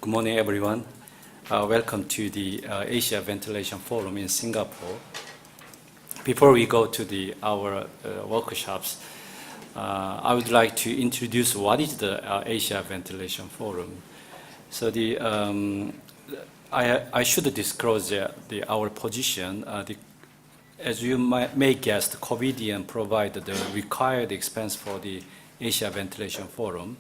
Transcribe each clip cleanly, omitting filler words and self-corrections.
Good morning, everyone. Welcome to the Asia Ventilation Forum in Singapore. Before we go to our workshops, I would like to introduce what is the Asia Ventilation Forum. So I should disclose our position. As you may guess, the COVIDian provided the required expense for the Asia Ventilation Forum.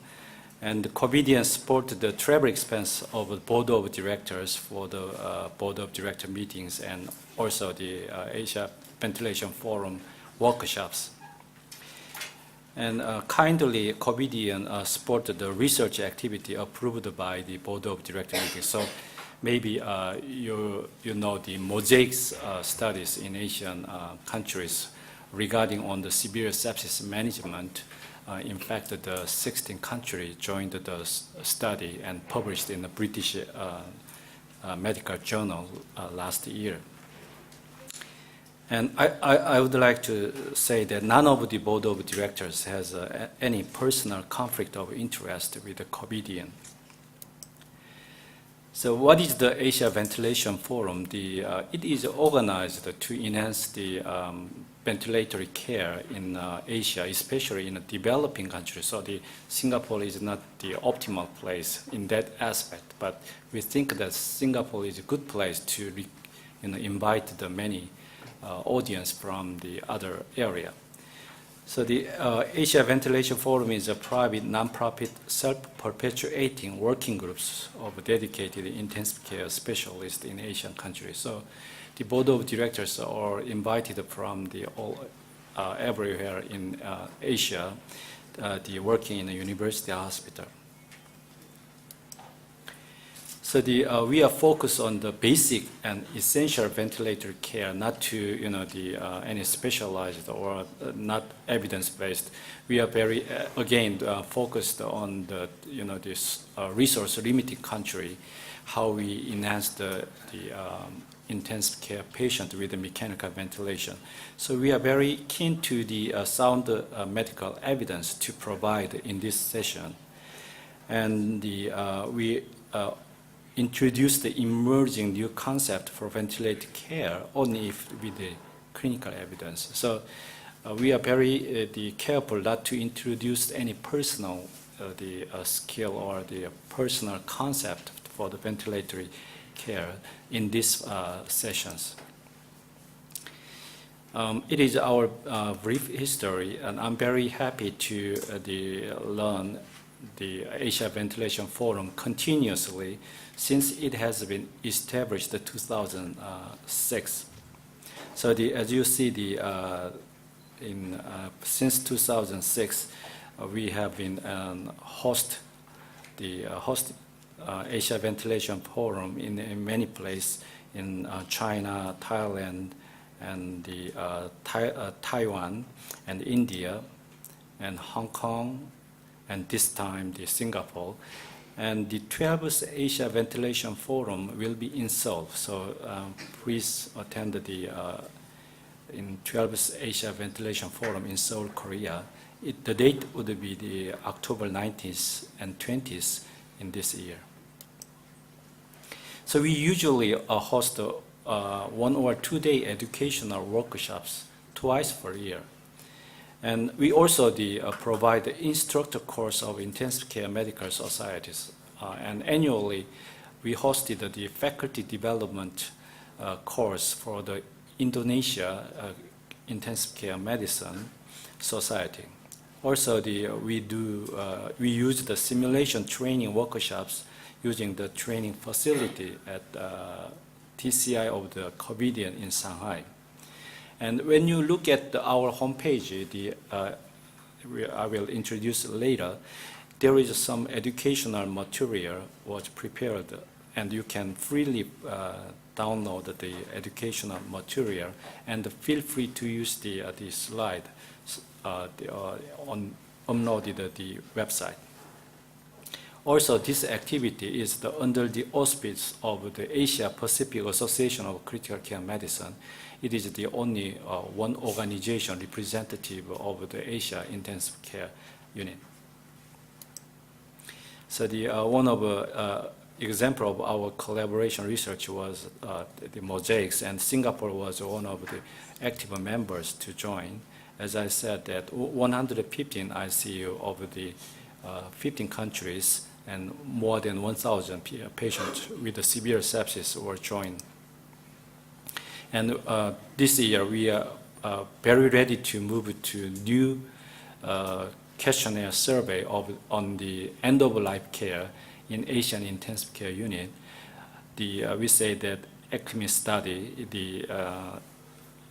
And the COVIDian supported the travel expense of the Board of Directors for the Board of Director meetings and also the Asia Ventilation Forum workshops. And kindly, COVIDian supported the research activity approved by the Board of Director meetings. So maybe you know the mosaic studies in Asian countries regarding on the severe sepsis management. In fact, the 16 countries joined the study and published in the British Medical Journal last year. And I would like to say that none of the Board of Directors has any personal conflict of interest with the COVIDian. So what is the Asia Ventilation Forum? It is organized to enhance the ventilatory care in Asia, especially in the developing countries. So Singapore is not the optimal place in that aspect, but we think that Singapore is a good place to invite the many audience from the other area. So the Asia Ventilation Forum is a private, non-profit, self-perpetuating working groups of dedicated intensive care specialists in Asian countries. So the Board of Directors are invited from everywhere in Asia, working in a university hospital. So we are focused on the basic and essential ventilator care, not to any specialized or not evidence-based. We are very focused on this resource-limited country, how we enhance the intensive care patient with the mechanical ventilation. So we are very keen to the sound medical evidence to provide in this session, and we introduce the emerging new concept for ventilated care only with the clinical evidence. So we are very careful not to introduce any personal skill or the personal concept for the ventilatory care in these sessions. It is our brief history, and I'm very happy to learn the Asia Ventilation Forum continuously since it has been established in 2006. So as you see, since 2006, we have been host Asia Ventilation Forum in many places in China, Thailand, and Taiwan, and India, and Hong Kong, and this time Singapore. And the 12th Asia Ventilation Forum will be in Seoul. So please attend in 12th Asia Ventilation Forum in Seoul, Korea. The date would be the October 19th and 20th in this year. So we usually host 1 or 2 day educational workshops twice per year. And we also provide the instructor course of intensive care medical societies. And annually, we hosted the faculty development course for the Indonesia Intensive Care Medicine Society. Also, we use the simulation training workshops using the training facility at TCI of the COVIDian in Shanghai. And when you look at our homepage, I will introduce later, there is some educational material was prepared, and you can freely download the educational material, and feel free to use the slide uploaded the website. Also, this activity is under the auspice of the Asia Pacific Association of Critical Care Medicine. It is the only one organization representative of the Asia Intensive Care Unit. So one of example of our collaboration research was the mosaics, and Singapore was one of the active members to join. As I said, that 115 ICU of the 15 countries and more than 1,000 patients with the severe sepsis were joined. And this year we are very ready to move to new questionnaire survey on the end-of-life care in Asian intensive care unit. We say that ECMI study, the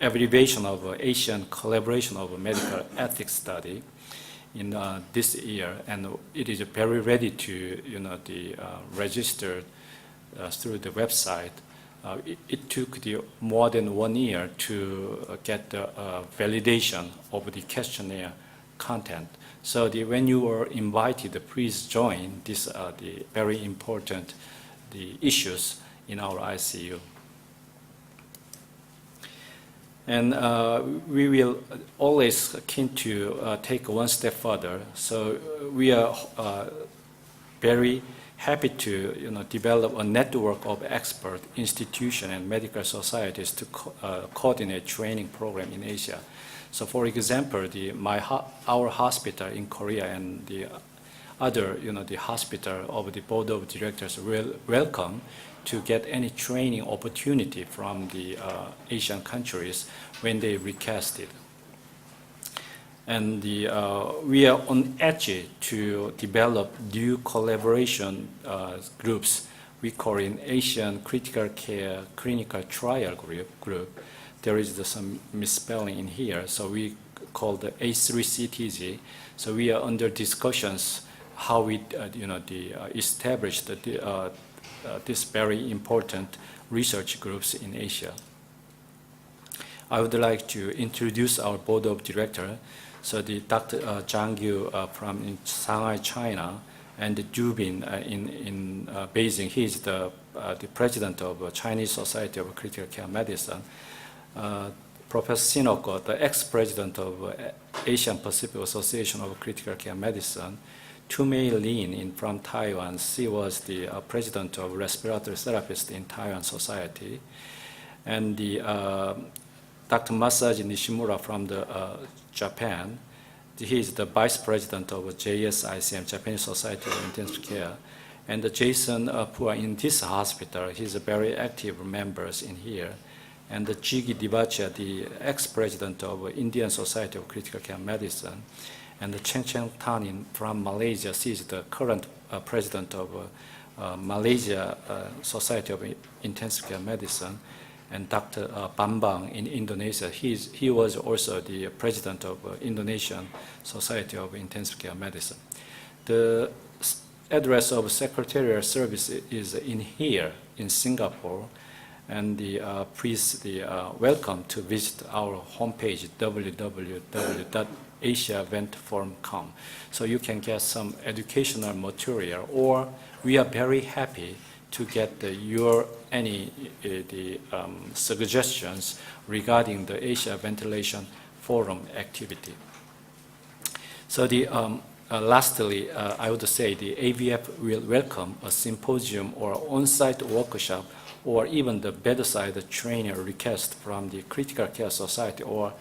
evaluation of Asian collaboration of medical ethics study in this year, and it is very ready to register through the website. It took more than 1 year to get the validation of the questionnaire content. So when you are invited, please join. These are the very important issues in our ICU. And we will always keen to take one step further. So we are very happy to develop a network of expert institutions and medical societies to coordinate training program in Asia. So for example, our hospital in Korea and the other, the hospital of the board of directors will welcome to get any training opportunity from the Asian countries when they request it. And we are on edge to develop new collaboration groups. We call it Asian Critical Care Clinical Trial Group. There is some misspelling in here, so we call the A3CTG. So we are under discussions how we establish these very important research groups in Asia. I would like to introduce our board of directors. So Dr. Zhang Yu from Shanghai, China, and Dubin in Beijing. He is the president of Chinese Society of Critical Care Medicine. Professor Sinoko, the ex-president of Asian Pacific Association of Critical Care Medicine. Tu-Mei Lin from Taiwan. She was the president of Respiratory Therapists in Taiwan Society. And Dr. Masaji Nishimura from Japan. He is the vice president of JSICM, Japanese Society of Intensive Care. And Jason Pua in this hospital, he's a very active member in here. And Jiggy Dibacha, the ex-president of Indian Society of Critical Care Medicine. And Cheng Cheng Tan from Malaysia, she is the current president of Malaysia Society of Intensive Care Medicine. And Dr. Bambang in Indonesia, he was also the president of Indonesian Society of Intensive Care Medicine. The address of Secretarial Service is in here in Singapore, and please welcome to visit our homepage www.asiaeventforum.com. So you can get some educational material, or we are very happy to get your suggestions regarding the Asia Ventilation Forum activity. So lastly, I would say the AVF will welcome a symposium or on-site workshop or even the bedside training request from the Critical Care Society or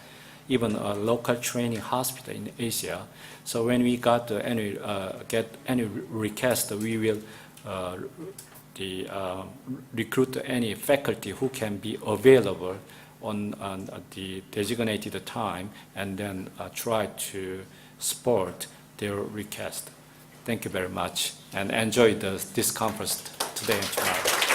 even a local training hospital in Asia. So when we get any request, we will recruit any faculty who can be available on the designated time, and then try to support their request. Thank you very much, and enjoy this conference today and tomorrow.